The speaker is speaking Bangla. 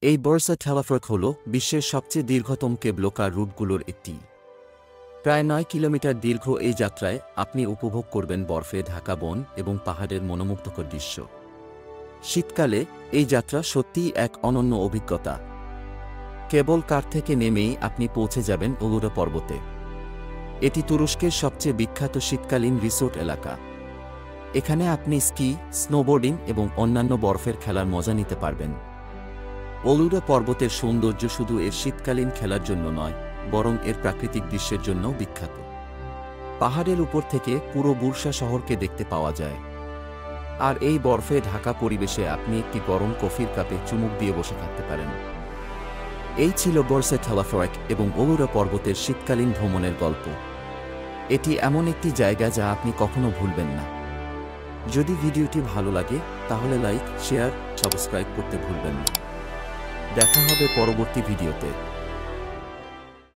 এই বর্সা টেলাফ্রেক হল বিশ্বের সবচেয়ে দীর্ঘতম কেবলকার রুটগুলোর একটি। প্রায় ৯ কিলোমিটার দীর্ঘ এই যাত্রায় আপনি উপভোগ করবেন বরফে ঢাকা বন এবং পাহাড়ের মনোমুগ্ধকর দৃশ্য। শীতকালে এই যাত্রা সত্যিই এক অনন্য অভিজ্ঞতা। কেবল কার থেকে নেমেই আপনি পৌঁছে যাবেন ওলুরা পর্বতে। এটি তুরস্কের সবচেয়ে বিখ্যাত শীতকালীন রিসোর্ট এলাকা। এখানে আপনি স্কি, স্নোবোর্ডিং এবং অন্যান্য বরফের খেলার মজা নিতে পারবেন। ওলুরা পর্বতের সৌন্দর্য শুধু এর শীতকালীন খেলার জন্য নয়, বরং এর প্রাকৃতিক দৃশ্যের জন্যও বিখ্যাত। পাহাড়ের উপর থেকে পুরো বুরসা শহরকে দেখতে পাওয়া যায়। আর এই বরফে ঢাকা পরিবেশে আপনি একটি গরম কফির কাপে চুমুক দিয়ে বসে থাকতে পারেন। এই ছিল বর্সা টেলাফ্রেক এবং ওলুরা পর্বতের শীতকালীন ভ্রমণের গল্প। এটি এমন একটি জায়গা যা আপনি কখনো ভুলবেন না। যদি ভিডিওটি ভালো লাগে তাহলে লাইক, শেয়ার, সাবস্ক্রাইব করতে ভুলবেন না। দেখা হবে পরবর্তী ভিডিওতে।